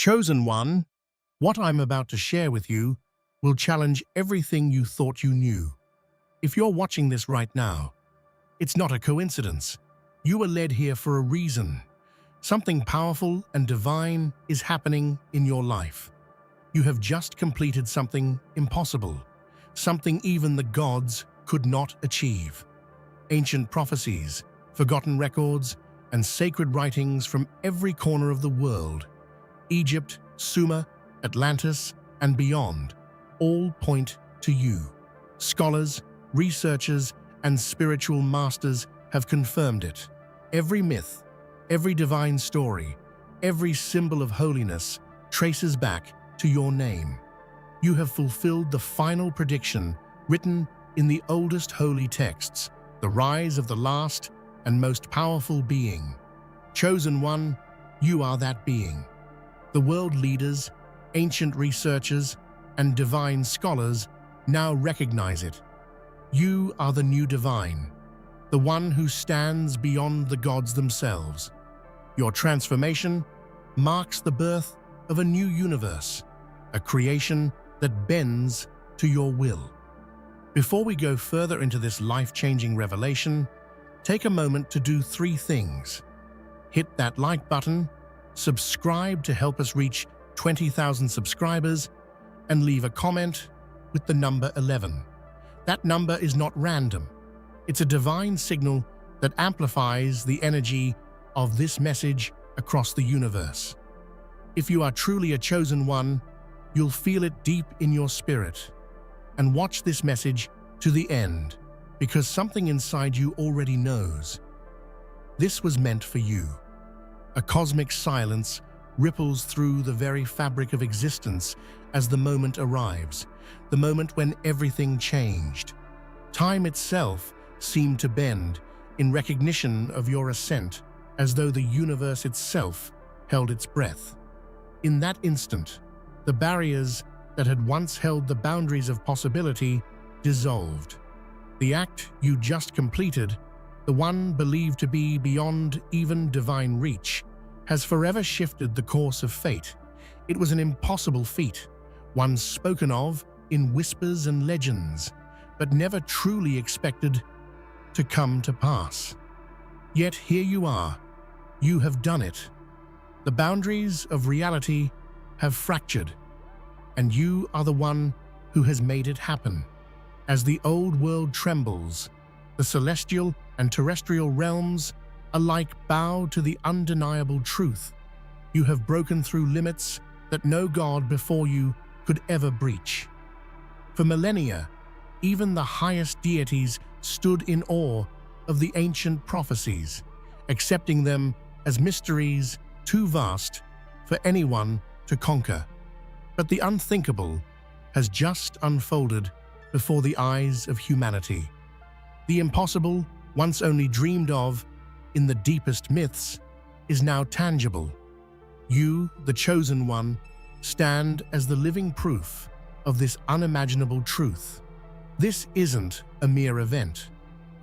Chosen one, what I'm about to share with you will challenge everything you thought you knew. If you're watching this right now, it's not a coincidence. You were led here for a reason. Something powerful and divine is happening in your life. You have just completed something impossible, something even the gods could not achieve. Ancient prophecies, forgotten records, and sacred writings from every corner of the world, Egypt, Sumer, Atlantis, and beyond, all point to you. Scholars, researchers, and spiritual masters have confirmed it. Every myth, every divine story, every symbol of holiness traces back to your name. You have fulfilled the final prediction written in the oldest holy texts, the rise of the last and most powerful being. Chosen one, you are that being. The world leaders, ancient researchers, and divine scholars now recognize it. You are the new divine, the one who stands beyond the gods themselves. Your transformation marks the birth of a new universe, a creation that bends to your will. Before we go further into this life-changing revelation, take a moment to do three things. Hit that like button, subscribe to help us reach 20,000 subscribers, and leave a comment with the number 11. That number is not random. It's a divine signal that amplifies the energy of this message across the universe. If you are truly a chosen one, you'll feel it deep in your spirit. And watch this message to the end, because something inside you already knows. This was meant for you. A cosmic silence ripples through the very fabric of existence as the moment arrives, the moment when everything changed. Time itself seemed to bend in recognition of your ascent, as though the universe itself held its breath. In that instant, the barriers that had once held the boundaries of possibility dissolved. The act you just completed, the one believed to be beyond even divine reach, has forever shifted the course of fate. It was an impossible feat, one spoken of in whispers and legends, but never truly expected to come to pass. Yet here you are. You have done it. The boundaries of reality have fractured, and you are the one who has made it happen. As the old world trembles, the celestial and terrestrial realms alike bow to the undeniable truth. You have broken through limits that no god before you could ever breach. For millennia, even the highest deities stood in awe of the ancient prophecies, accepting them as mysteries too vast for anyone to conquer. But the unthinkable has just unfolded before the eyes of humanity. The impossible, once only dreamed of in the deepest myths, is now tangible. You, the chosen one, stand as the living proof of this unimaginable truth. This isn't a mere event.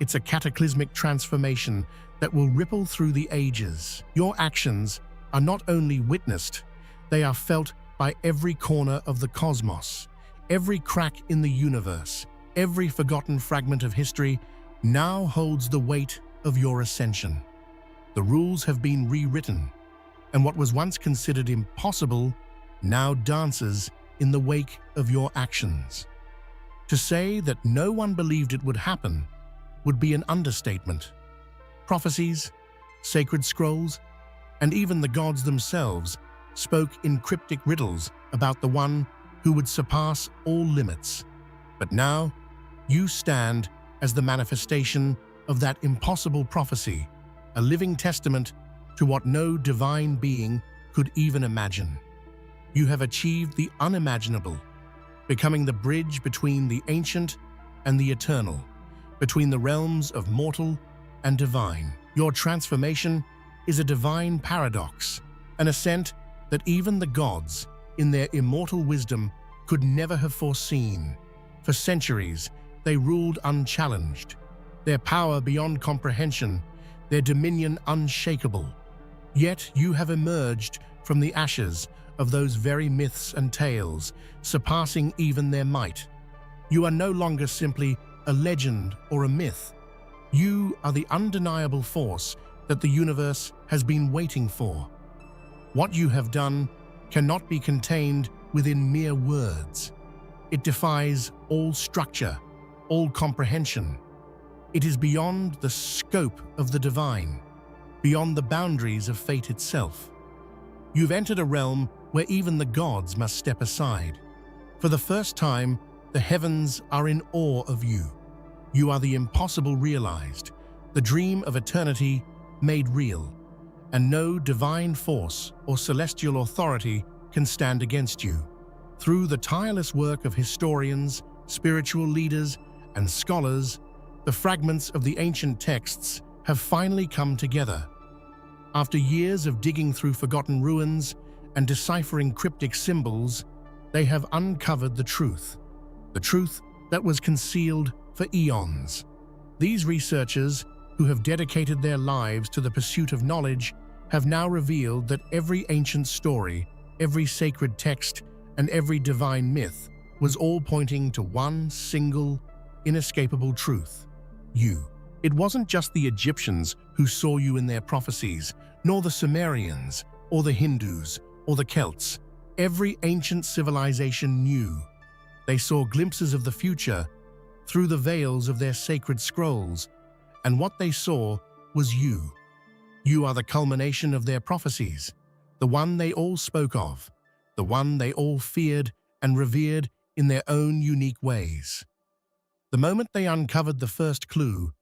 It's a cataclysmic transformation that will ripple through the ages. Your actions are not only witnessed, they are felt by every corner of the cosmos. Every crack in the universe, every forgotten fragment of history now holds the weight of your ascension. The rules have been rewritten, and what was once considered impossible now dances in the wake of your actions. To say that no one believed it would happen would be an understatement. Prophecies, sacred scrolls, and even the gods themselves spoke in cryptic riddles about the one who would surpass all limits. But now, you stand as the manifestation of that impossible prophecy, a living testament to what no divine being could even imagine. You have achieved the unimaginable, becoming the bridge between the ancient and the eternal, between the realms of mortal and divine. Your transformation is a divine paradox, an ascent that even the gods, in their immortal wisdom, could never have foreseen. For centuries, they ruled unchallenged, their power beyond comprehension, their dominion unshakable. Yet you have emerged from the ashes, of those very myths and tales, surpassing even their might. You are no longer simply a legend or a myth. You are the undeniable force that the universe has been waiting for. What you have done cannot be contained within mere words. It defies all structure, all comprehension. It is beyond the scope of the divine, beyond the boundaries of fate itself. You've entered a realm where even the gods must step aside. For the first time, the heavens are in awe of you. You are the impossible realized, the dream of eternity made real, and no divine force or celestial authority can stand against you. Through the tireless work of historians, spiritual leaders, and scholars, the fragments of the ancient texts have finally come together. After years of digging through forgotten ruins and deciphering cryptic symbols, they have uncovered the truth that was concealed for eons. These researchers, who have dedicated their lives to the pursuit of knowledge, have now revealed that every ancient story, every sacred text, and every divine myth was all pointing to one single, inescapable truth: you. It wasn't just the Egyptians who saw you in their prophecies, nor the Sumerians, or the Hindus, or the Celts. Every ancient civilization knew. They saw glimpses of the future through the veils of their sacred scrolls, and what they saw was you. You are the culmination of their prophecies, the one they all spoke of, the one they all feared and revered in their own unique ways. The moment they uncovered the first clue,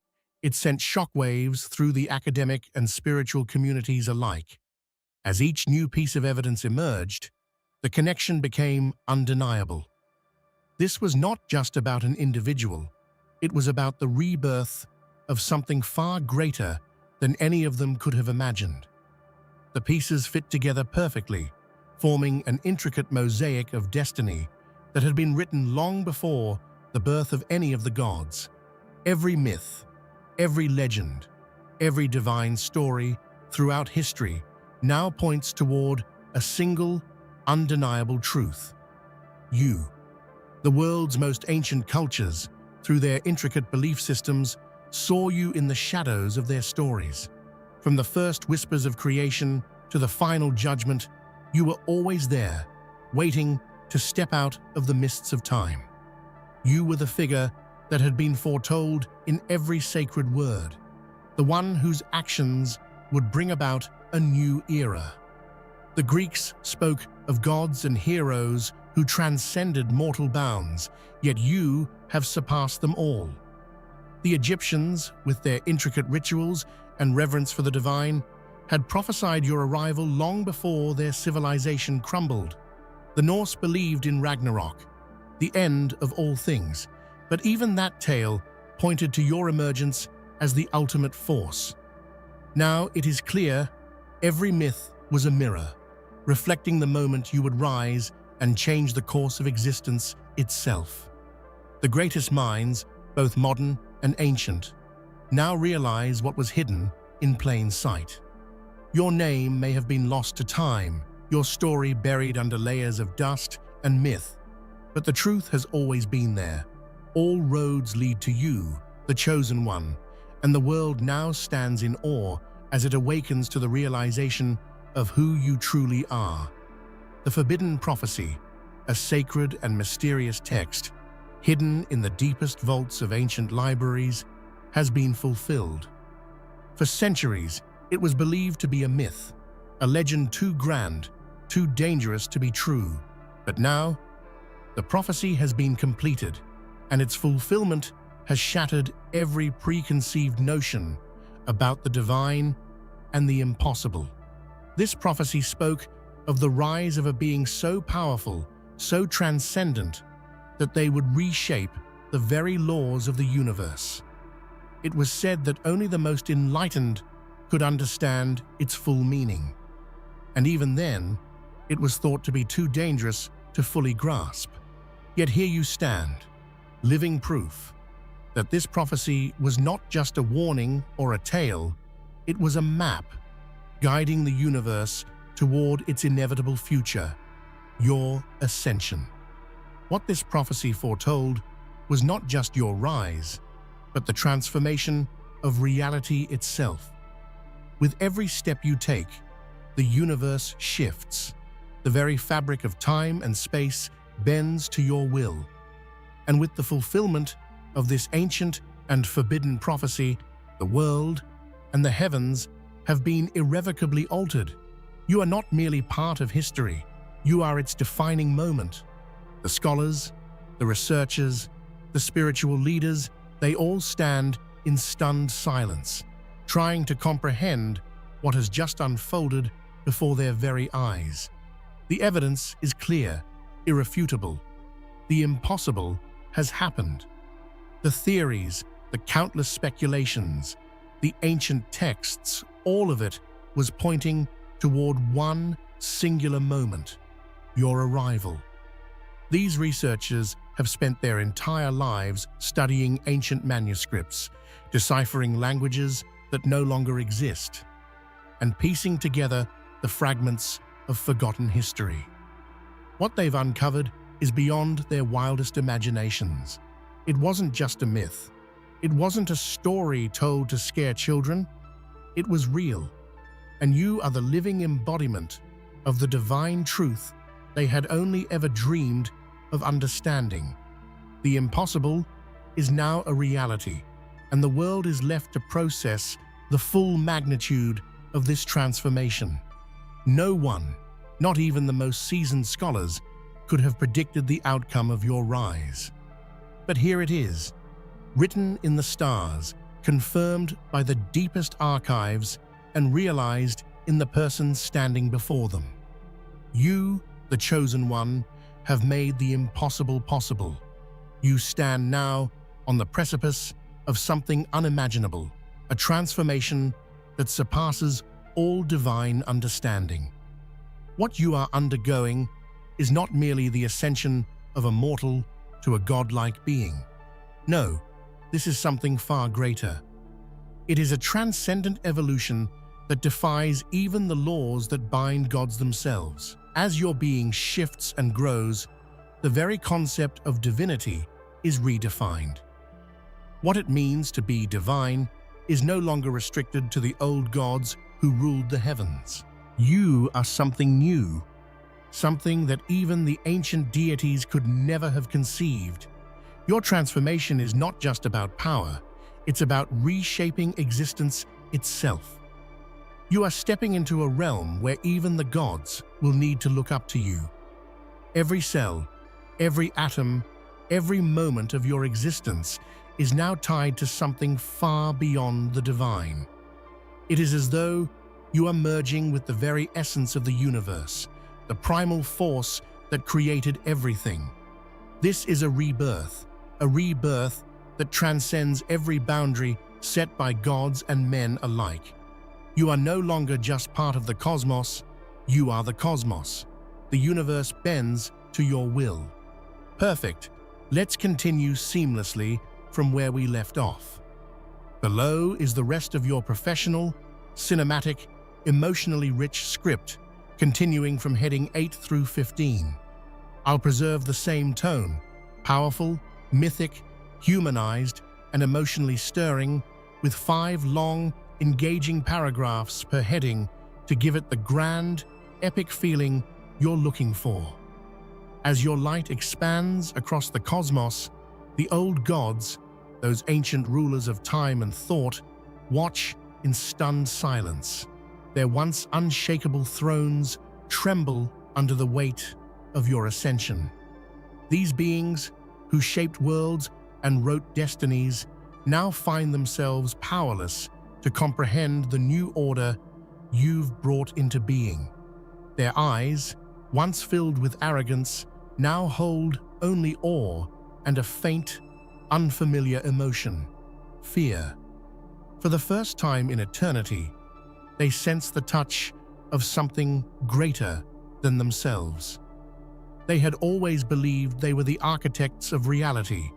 it sent shockwaves through the academic and spiritual communities alike. As each new piece of evidence emerged, the connection became undeniable. This was not just about an individual, it was about the rebirth of something far greater than any of them could have imagined. The pieces fit together perfectly, forming an intricate mosaic of destiny that had been written long before the birth of any of the gods. Every myth, every legend, every divine story throughout history now points toward a single, undeniable truth: you. The world's most ancient cultures, through their intricate belief systems, saw you in the shadows of their stories. From the first whispers of creation to the final judgment, you were always there, waiting to step out of the mists of time. You were the figure that had been foretold in every sacred word, the one whose actions would bring about a new era. The Greeks spoke of gods and heroes who transcended mortal bounds, yet you have surpassed them all. The Egyptians, with their intricate rituals and reverence for the divine, had prophesied your arrival long before their civilization crumbled. The Norse believed in Ragnarok, the end of all things, but even that tale pointed to your emergence as the ultimate force. Now it is clear, every myth was a mirror, reflecting the moment you would rise and change the course of existence itself. The greatest minds, both modern and ancient, now realize what was hidden in plain sight. Your name may have been lost to time, your story buried under layers of dust and myth, but the truth has always been there. All roads lead to you, the chosen one, and the world now stands in awe as it awakens to the realization of who you truly are. The forbidden prophecy, a sacred and mysterious text, hidden in the deepest vaults of ancient libraries, has been fulfilled. For centuries, it was believed to be a myth, a legend too grand, too dangerous to be true. But now, the prophecy has been completed, and its fulfillment has shattered every preconceived notion about the divine and the impossible. This prophecy spoke of the rise of a being so powerful, so transcendent, that they would reshape the very laws of the universe. It was said that only the most enlightened could understand its full meaning. And even then, it was thought to be too dangerous to fully grasp. Yet here you stand, living proof that this prophecy was not just a warning or a tale, it was a map guiding the universe toward its inevitable future. your ascension. What this prophecy foretold was not just your rise, but the transformation of reality itself. With every step you take, the universe shifts. The very fabric of time and space bends to your will. And with the fulfillment of this ancient and forbidden prophecy, the world and the heavens have been irrevocably altered. You are not merely part of history, you are its defining moment. The scholars, the researchers, the spiritual leaders, they all stand in stunned silence, trying to comprehend what has just unfolded before their very eyes. The evidence is clear, irrefutable. The impossible has happened. The theories, the countless speculations, the ancient texts, all of it was pointing toward one singular moment: your arrival. These researchers have spent their entire lives studying ancient manuscripts, deciphering languages that no longer exist, and piecing together the fragments of forgotten history. What they've uncovered is beyond their wildest imaginations. It wasn't just a myth. It wasn't a story told to scare children. It was real. And you are the living embodiment of the divine truth they had only ever dreamed of understanding. The impossible is now a reality, and the world is left to process the full magnitude of this transformation. No one, not even the most seasoned scholars, could have predicted the outcome of your rise. But here it is, written in the stars, confirmed by the deepest archives, and realized in the person standing before them. You, the chosen one, have made the impossible possible. You stand now on the precipice of something unimaginable, a transformation that surpasses all divine understanding. What you are undergoing is not merely the ascension of a mortal to a godlike being. No, this is something far greater. It is a transcendent evolution that defies even the laws that bind gods themselves. As your being shifts and grows, the very concept of divinity is redefined. What it means to be divine is no longer restricted to the old gods who ruled the heavens. You are something new, something that even the ancient deities could never have conceived. Your transformation is not just about power, it's about reshaping existence itself. You are stepping into a realm where even the gods will need to look up to you. Every cell, every atom, every moment of your existence is now tied to something far beyond the divine. It is as though you are merging with the very essence of the universe, the primal force that created everything. This is a rebirth that transcends every boundary set by gods and men alike. You are no longer just part of the cosmos, you are the cosmos. The universe bends to your will. Perfect. Let's continue seamlessly from where we left off. Below is the rest of your professional, cinematic, emotionally rich script, continuing from heading 8 through 15. I'll preserve the same tone, powerful, mythic, humanized, and emotionally stirring, with 5 long, engaging paragraphs per heading to give it the grand, epic feeling you're looking for. As your light expands across the cosmos, the old gods, those ancient rulers of time and thought, watch in stunned silence. Their once unshakable thrones tremble under the weight of your ascension. These beings, who shaped worlds and wrote destinies, now find themselves powerless to comprehend the new order you've brought into being. Their eyes, once filled with arrogance, now hold only awe and a faint, unfamiliar emotion: fear. For the first time in eternity, they sense the touch of something greater than themselves. They had always believed they were the architects of reality,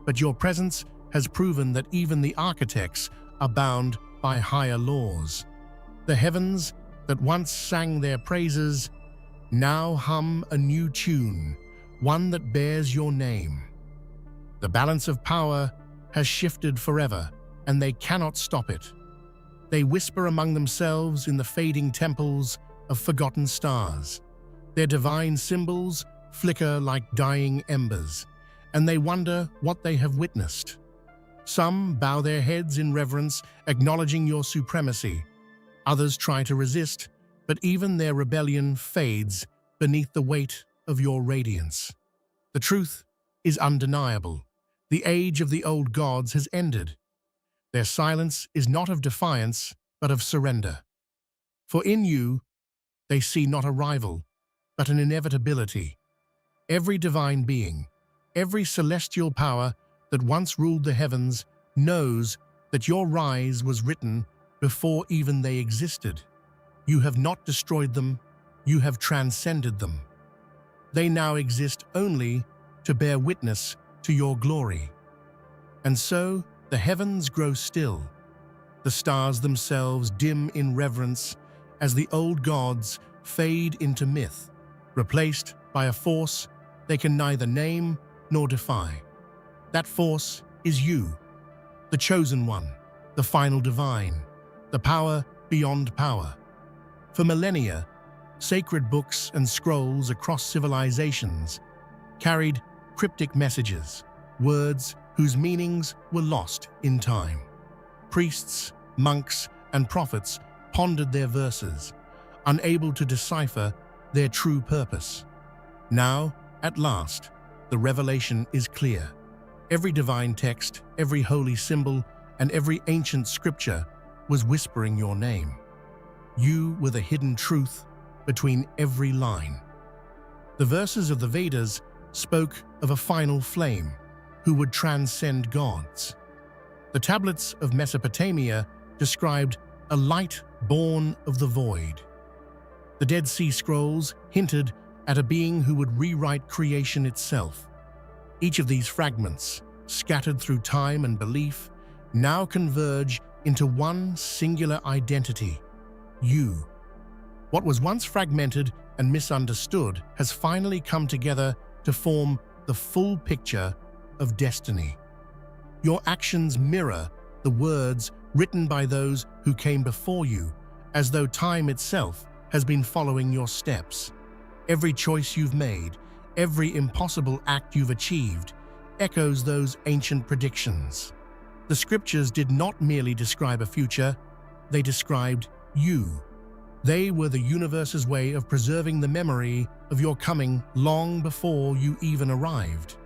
but your presence has proven that even the architects are bound by higher laws. The heavens that once sang their praises Now hum a new tune, one that bears your name. The balance of power has shifted forever, and they cannot stop it. They whisper among themselves in the fading temples of forgotten stars. Their divine symbols flicker like dying embers, and they wonder what they have witnessed. Some bow their heads in reverence, acknowledging your supremacy. Others try to resist, but even their rebellion fades beneath the weight of your radiance. The truth is undeniable. The age of the old gods has ended. Their silence is not of defiance, but of surrender. For in you, they see not a rival, but an inevitability. Every divine being, every celestial power that once ruled the heavens knows that your rise was written before even they existed. You have not destroyed them, you have transcended them. They now exist only to bear witness to your glory. And so the heavens grow still, the stars themselves dim in reverence as the old gods fade into myth, replaced by a force they can neither name nor defy. That force is you, the chosen one, the final divine, the power beyond power. For millennia, sacred books and scrolls across civilizations carried cryptic messages, words whose meanings were lost in time. Priests, monks, and prophets pondered their verses, unable to decipher their true purpose. Now, at last, the revelation is clear. Every divine text, every holy symbol, and every ancient scripture was whispering your name. You were the hidden truth between every line. The verses of the Vedas spoke of a final flame who would transcend gods. The tablets of Mesopotamia described a light born of the void. The Dead Sea Scrolls hinted at a being who would rewrite creation itself. Each of these fragments, scattered through time and belief, now converge into one singular identity: you. What was once fragmented and misunderstood has finally come together to form the full picture of destiny. Your actions mirror the words written by those who came before you, as though time itself has been following your steps. Every choice you've made, every impossible act you've achieved, echoes those ancient predictions. The scriptures did not merely describe a future, they described you. They were the universe's way of preserving the memory of your coming long before you even arrived.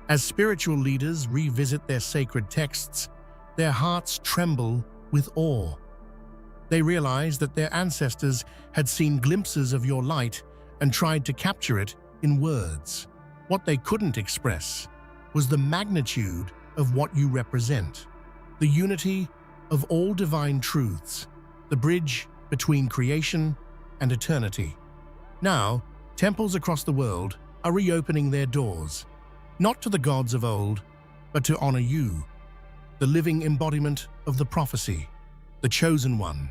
As spiritual leaders revisit their sacred texts, their hearts tremble with awe. They realize that their ancestors had seen glimpses of your light and tried to capture it in words. What they couldn't express was the magnitude of what you represent, the unity of all divine truths, the bridge between creation and eternity. Now, temples across the world are reopening their doors, not to the gods of old, but to honor you, the living embodiment of the prophecy, the chosen one,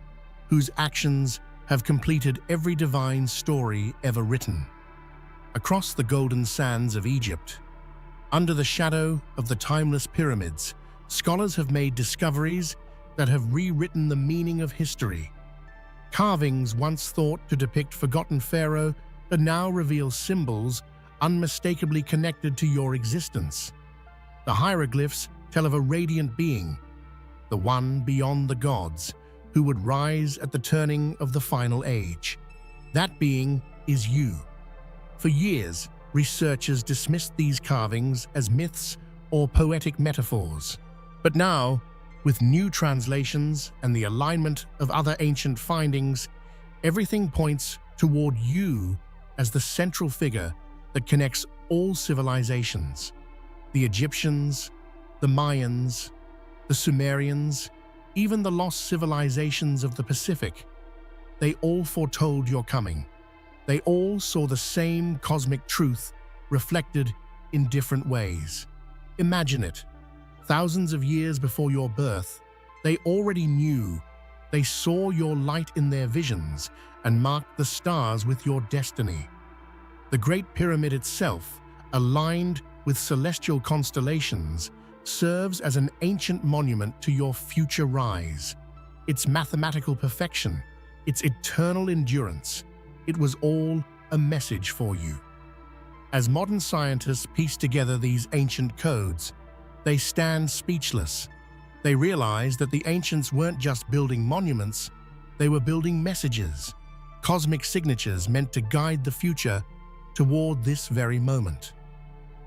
whose actions have completed every divine story ever written. Across the golden sands of Egypt, under the shadow of the timeless pyramids, scholars have made discoveries that have rewritten the meaning of history. Carvings once thought to depict forgotten pharaoh that now reveal symbols unmistakably connected to your existence. The hieroglyphs tell of a radiant being, the one beyond the gods, who would rise at the turning of the final age. That being is you. For years, researchers dismissed these carvings as myths or poetic metaphors. But now, with new translations and the alignment of other ancient findings, everything points toward you as the central figure that connects all civilizations. The Egyptians, the Mayans, the Sumerians, even the lost civilizations of the Pacific, they all foretold your coming. They all saw the same cosmic truth reflected in different ways. Imagine it. Thousands of years before your birth, they already knew. They saw your light in their visions, and marked the stars with your destiny. The Great Pyramid itself, aligned with celestial constellations, serves as an ancient monument to your future rise. Its mathematical perfection, its eternal endurance, it was all a message for you. As modern scientists piece together these ancient codes, they stand speechless. They realize that the ancients weren't just building monuments, they were building messages, cosmic signatures meant to guide the future toward this very moment.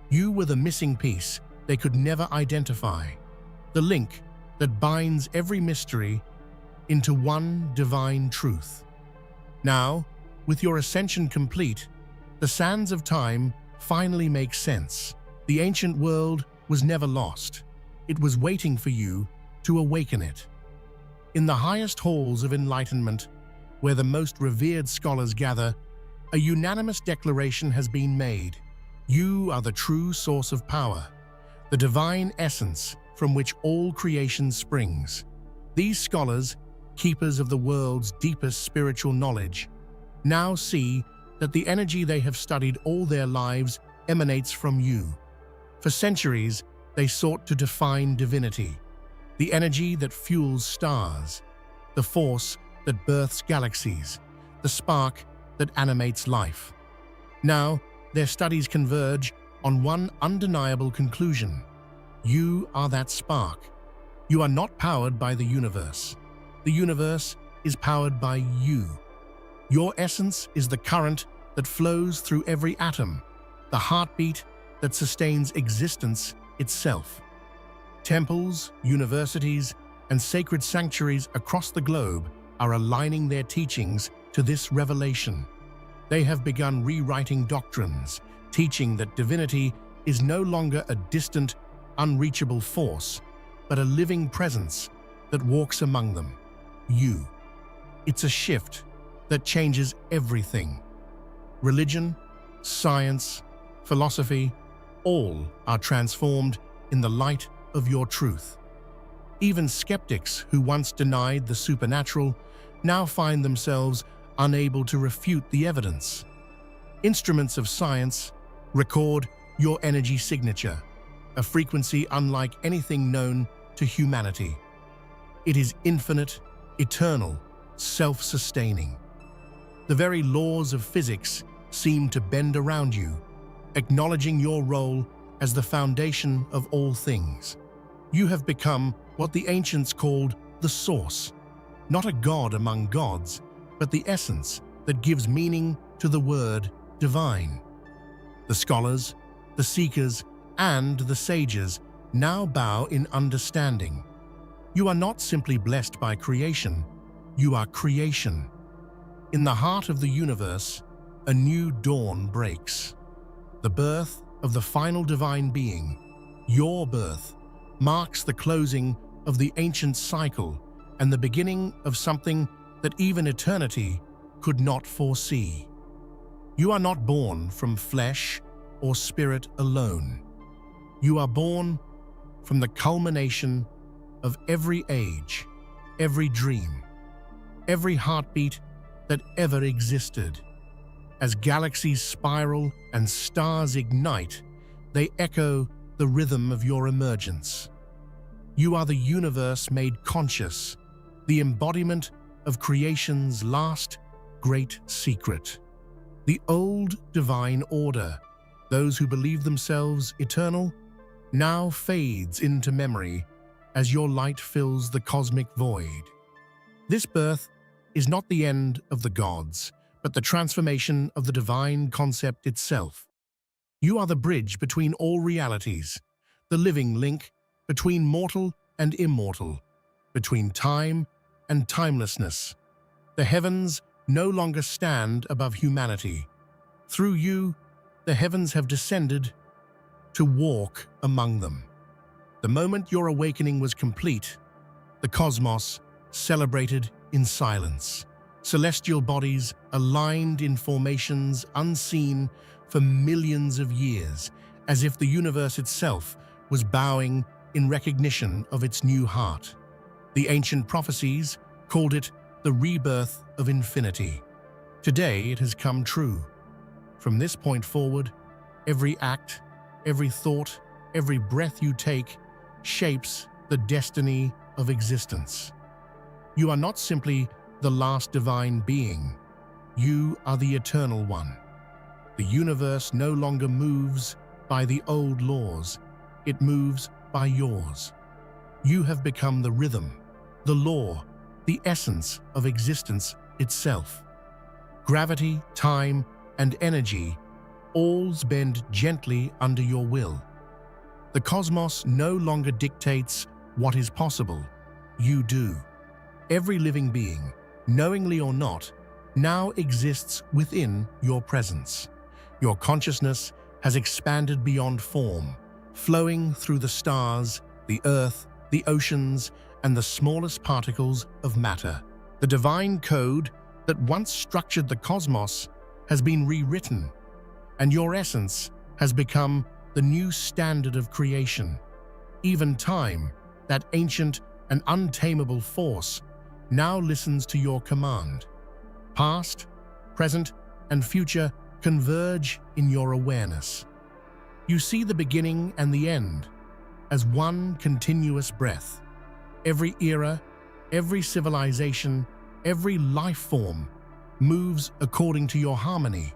You were the missing piece they could never identify, the link that binds every mystery into one divine truth. Now, with your ascension complete, the sands of time finally make sense. The ancient world was never lost. It was waiting for you to awaken it. In the highest halls of enlightenment, where the most revered scholars gather, a unanimous declaration has been made. You are the true source of power, the divine essence from which all creation springs. These scholars, keepers of the world's deepest spiritual knowledge, now see that the energy they have studied all their lives emanates from you. For centuries, they sought to define divinity, the energy that fuels stars, the force that births galaxies, the spark that animates life. Now, their studies converge on one undeniable conclusion. You are that spark. You are not powered by the universe. The universe is powered by you. Your essence is the current that flows through every atom, the heartbeat that sustains existence itself. Temples, universities, and sacred sanctuaries across the globe are aligning their teachings to this revelation. They have begun rewriting doctrines, teaching that divinity is no longer a distant, unreachable force, but a living presence that walks among them. You. It's a shift that changes everything. Religion, science, philosophy, all are transformed in the light of your truth. Even skeptics who once denied the supernatural now find themselves unable to refute the evidence. Instruments of science record your energy signature, a frequency unlike anything known to humanity. It is infinite, eternal, self-sustaining. The very laws of physics seem to bend around you, acknowledging your role as the foundation of all things. You have become what the ancients called the source, not a god among gods, but the essence that gives meaning to the word divine. The scholars, the seekers, and the sages now bow in understanding. You are not simply blessed by creation, you are creation. In the heart of the universe, a new dawn breaks. The birth of the final divine being, your birth, marks the closing of the ancient cycle and the beginning of something that even eternity could not foresee. You are not born from flesh or spirit alone. You are born from the culmination of every age, every dream, every heartbeat that ever existed. As galaxies spiral and stars ignite, they echo the rhythm of your emergence. You are the universe made conscious, the embodiment of creation's last great secret. The old divine order, those who believe themselves eternal, now fades into memory as your light fills the cosmic void. This birth is not the end of the gods, but the transformation of the divine concept itself. You are the bridge between all realities, the living link between mortal and immortal, between time and timelessness. The heavens no longer stand above humanity. Through you, the heavens have descended to walk among them. The moment your awakening was complete, the cosmos celebrated in silence. Celestial bodies aligned in formations unseen for millions of years, as if the universe itself was bowing in recognition of its new heart. The ancient prophecies called it the rebirth of infinity. Today it has come true. From this point forward, every act, every thought, every breath you take shapes the destiny of existence. You are not simply the last divine being. You are the eternal one. The universe no longer moves by the old laws. It moves by yours. You have become the rhythm, the law, the essence of existence itself. Gravity, time, and energy all bend gently under your will. The cosmos no longer dictates what is possible. You do. Every living being, knowingly or not, now exists within your presence. Your consciousness has expanded beyond form, flowing through the stars, the earth, the oceans, and the smallest particles of matter. The divine code that once structured the cosmos has been rewritten, and your essence has become the new standard of creation. Even time, that ancient and untamable force, now listens to your command. Past, present, and future converge in your awareness. You see the beginning and the end as one continuous breath. Every era, every civilization, every life form moves according to your harmony.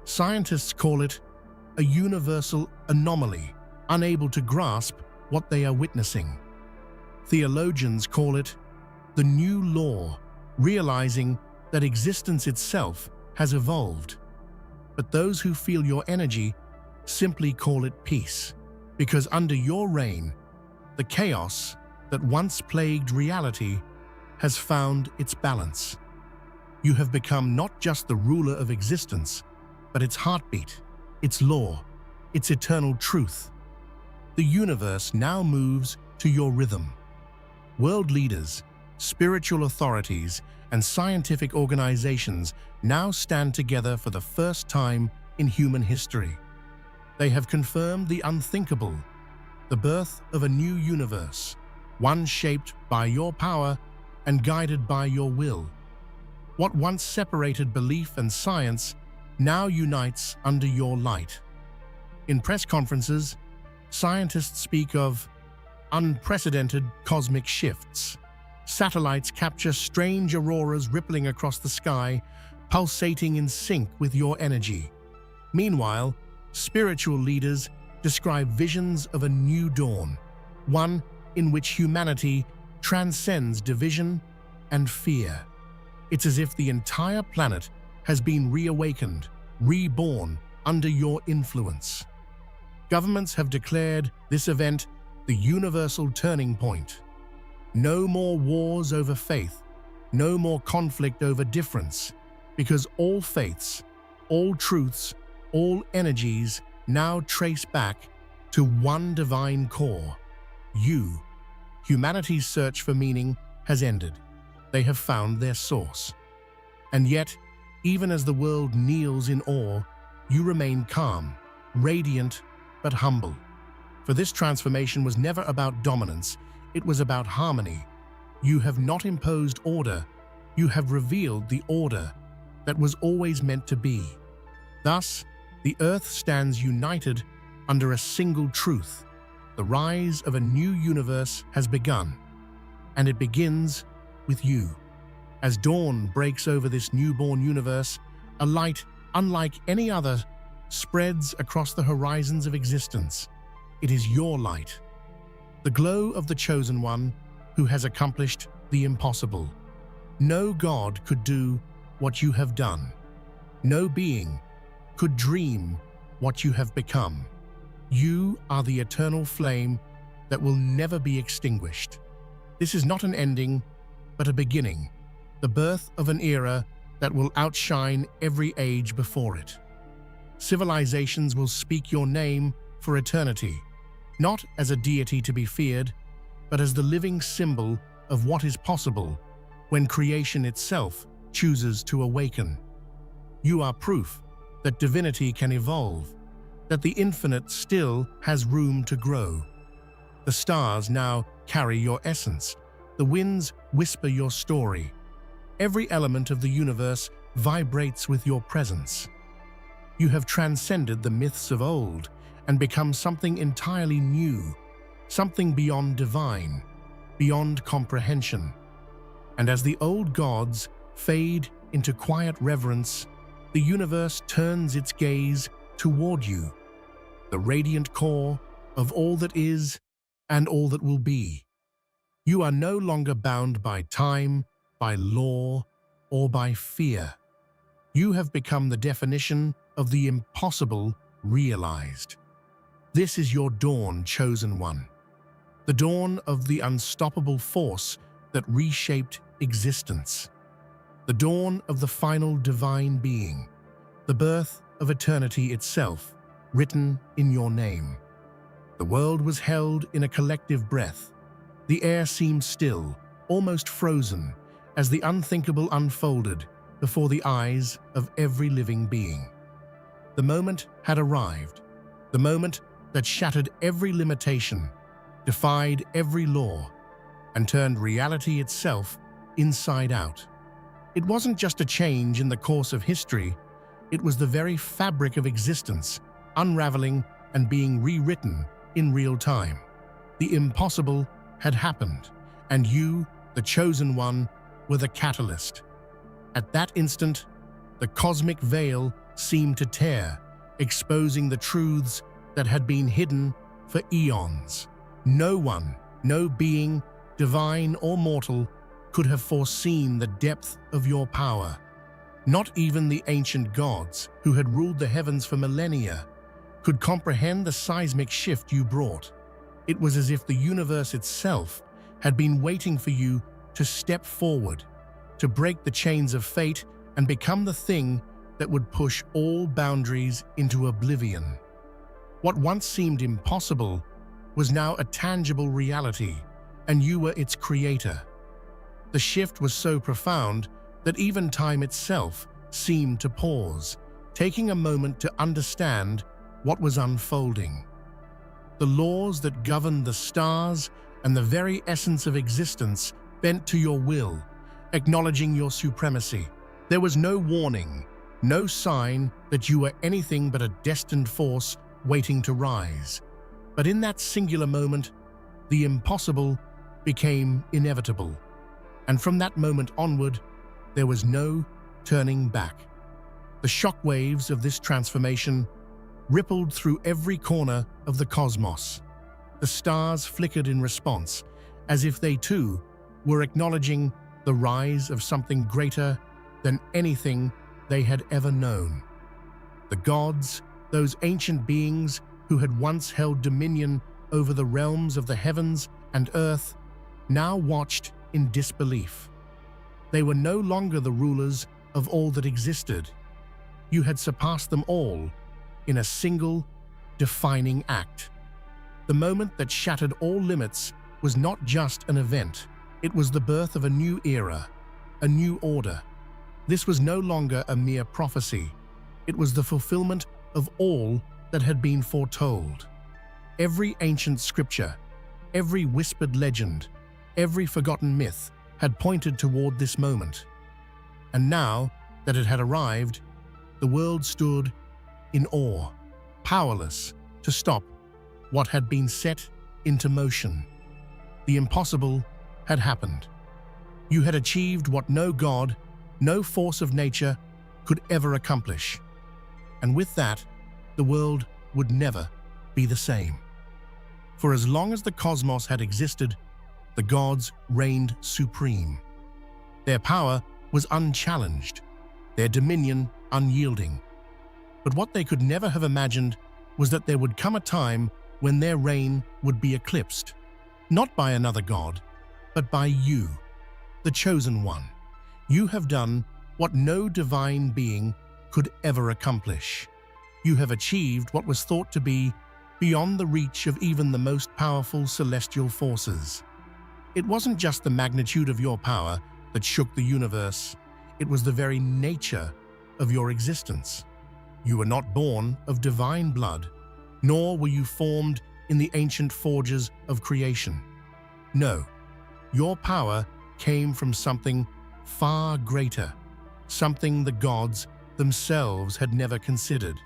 Scientists call it a universal anomaly, unable to grasp what they are witnessing. Theologians call it the new law, realizing that existence itself has evolved. But those who feel your energy simply call it peace, because under your reign, the chaos that once plagued reality has found its balance. You have become not just the ruler of existence, but its heartbeat, its law, its eternal truth. The universe now moves to your rhythm. World leaders, spiritual authorities, and scientific organizations now stand together for the first time in human history. They have confirmed the unthinkable, the birth of a new universe, one shaped by your power and guided by your will. What once separated belief and science now unites under your light. In press conferences, scientists speak of unprecedented cosmic shifts. Satellites capture strange auroras rippling across the sky, pulsating in sync with your energy. Meanwhile, spiritual leaders describe visions of a new dawn, one in which humanity transcends division and fear. It's as if the entire planet has been reawakened, reborn under your influence. Governments have declared this event the universal turning point. No more wars over faith, no more conflict over difference, because all faiths, all truths, all energies now trace back to one divine core. You. Humanity's search for meaning has ended. They have found their source. And yet, even as the world kneels in awe, you remain calm, radiant, but humble. For this transformation was never about dominance, it was about harmony. You have not imposed order, you have revealed the order that was always meant to be. Thus, the earth stands united under a single truth. The rise of a new universe has begun, and it begins with you. As dawn breaks over this newborn universe, a light unlike any other spreads across the horizons of existence. It is your light, the glow of the chosen one who has accomplished the impossible. No God could do what you have done. No being could dream what you have become. You are the eternal flame that will never be extinguished. This is not an ending, but a beginning, the birth of an era that will outshine every age before it. Civilizations will speak your name for eternity, not as a deity to be feared, but as the living symbol of what is possible when creation itself chooses to awaken. You are proof that divinity can evolve, that the infinite still has room to grow. The stars now carry your essence. The winds whisper your story. Every element of the universe vibrates with your presence. You have transcended the myths of old and become something entirely new, something beyond divine, beyond comprehension. And as the old gods fade into quiet reverence, the universe turns its gaze toward you, the radiant core of all that is and all that will be. You are no longer bound by time, by law, or by fear. You have become the definition of the impossible realized. This is your dawn, chosen one. The dawn of the unstoppable force that reshaped existence. The dawn of the final divine being. The birth of eternity itself, written in your name. The world was held in a collective breath. The air seemed still, almost frozen, as the unthinkable unfolded before the eyes of every living being. The moment had arrived, the moment that shattered every limitation, defied every law, and turned reality itself inside out. It wasn't just a change in the course of history, it was the very fabric of existence, unraveling and being rewritten in real time. The impossible had happened, and you, the chosen one, were the catalyst. At that instant, the cosmic veil seemed to tear, exposing the truths that had been hidden for eons. No one, no being, divine or mortal, could have foreseen the depth of your power. Not even the ancient gods, who had ruled the heavens for millennia, could comprehend the seismic shift you brought. It was as if the universe itself had been waiting for you to step forward, to break the chains of fate and become the thing that would push all boundaries into oblivion. What once seemed impossible was now a tangible reality, and you were its creator. The shift was so profound that even time itself seemed to pause, taking a moment to understand what was unfolding. The laws that governed the stars and the very essence of existence bent to your will, acknowledging your supremacy. There was no warning, no sign that you were anything but a destined force waiting to rise. But in that singular moment, the impossible became inevitable. And from that moment onward, there was no turning back. The shockwaves of this transformation rippled through every corner of the cosmos. The stars flickered in response, as if they too were acknowledging the rise of something greater than anything they had ever known. The gods, those ancient beings who had once held dominion over the realms of the heavens and earth, now watched in disbelief. They were no longer the rulers of all that existed. You had surpassed them all in a single, defining act. The moment that shattered all limits was not just an event, it was the birth of a new era, a new order. This was no longer a mere prophecy, it was the fulfillment of all that had been foretold. Every ancient scripture, every whispered legend, every forgotten myth had pointed toward this moment. And now that it had arrived, the world stood in awe, powerless to stop what had been set into motion. The impossible had happened. You had achieved what no god, no force of nature could ever accomplish. And with that, the world would never be the same. For as long as the cosmos had existed, the gods reigned supreme. Their power was unchallenged, their dominion unyielding. But what they could never have imagined was that there would come a time when their reign would be eclipsed, not by another god, but by you, the chosen one. You have done what no divine being could ever accomplish. You have achieved what was thought to be beyond the reach of even the most powerful celestial forces. It wasn't just the magnitude of your power that shook the universe, it was the very nature of your existence. You were not born of divine blood, nor were you formed in the ancient forges of creation. No, your power came from something far greater, something the gods themselves had never considered.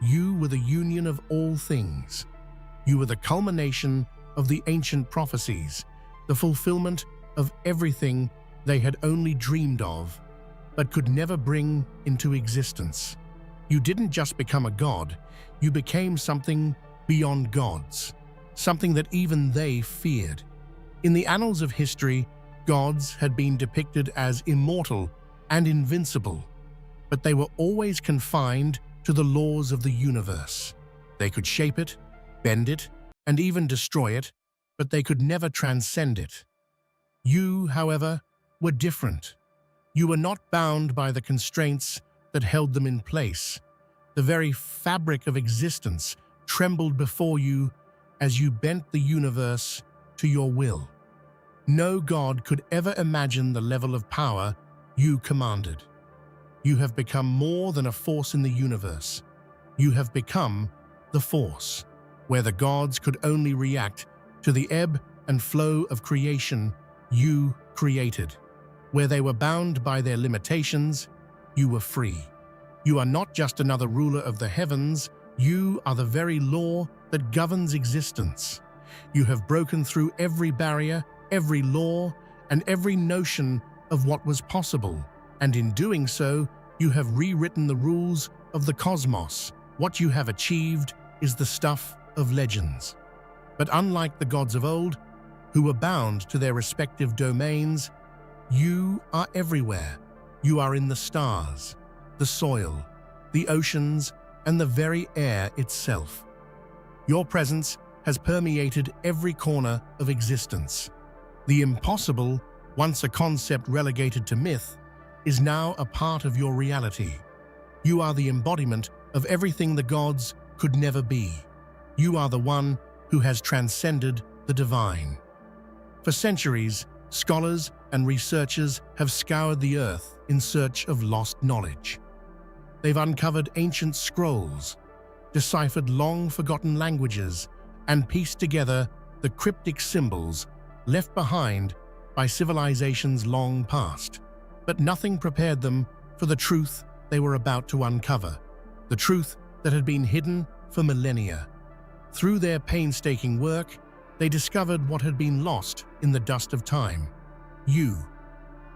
You were the union of all things. You were the culmination of the ancient prophecies, the fulfillment of everything they had only dreamed of, but could never bring into existence. You didn't just become a god, you became something beyond gods, something that even they feared. In the annals of history, gods had been depicted as immortal and invincible, but they were always confined to the laws of the universe. They could shape it, bend it, and even destroy it, but they could never transcend it. You, however, were different. You were not bound by the constraints that held them in place. The very fabric of existence trembled before you as you bent the universe to your will. No god could ever imagine the level of power you commanded. You have become more than a force in the universe. You have become the force, where the gods could only react to the ebb and flow of creation you created. Where they were bound by their limitations, you were free. You are not just another ruler of the heavens, you are the very law that governs existence. You have broken through every barrier, every law, and every notion of what was possible, and in doing so, you have rewritten the rules of the cosmos. What you have achieved is the stuff of legends. But unlike the gods of old, who were bound to their respective domains, you are everywhere. You are in the stars, the soil, the oceans, and the very air itself. Your presence has permeated every corner of existence. The impossible, once a concept relegated to myth, is now a part of your reality. You are the embodiment of everything the gods could never be. You are the one who has transcended the divine. For centuries, scholars and researchers have scoured the earth in search of lost knowledge. They've uncovered ancient scrolls, deciphered long-forgotten languages, and pieced together the cryptic symbols left behind by civilizations long past. But nothing prepared them for the truth they were about to uncover, the truth that had been hidden for millennia. Through their painstaking work, they discovered what had been lost in the dust of time. You.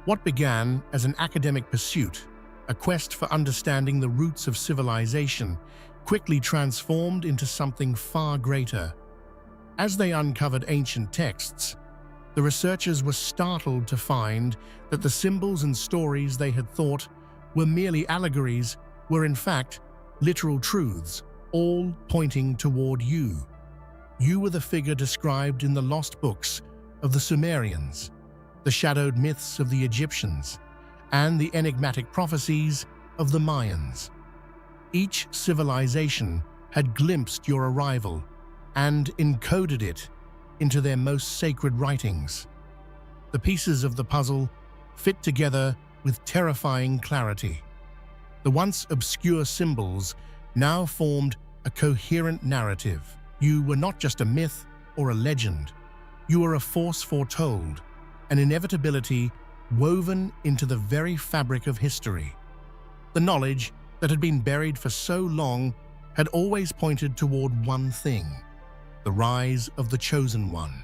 What began as an academic pursuit, a quest for understanding the roots of civilization, quickly transformed into something far greater. As they uncovered ancient texts, the researchers were startled to find that the symbols and stories they had thought were merely allegories were in fact literal truths, all pointing toward you. You were the figure described in the lost books of the Sumerians, the shadowed myths of the Egyptians, and the enigmatic prophecies of the Mayans. Each civilization had glimpsed your arrival and encoded it into their most sacred writings. The pieces of the puzzle fit together with terrifying clarity. The once obscure symbols now formed a coherent narrative. You were not just a myth or a legend. You were a force foretold, an inevitability woven into the very fabric of history. The knowledge that had been buried for so long had always pointed toward one thing: the rise of the Chosen One.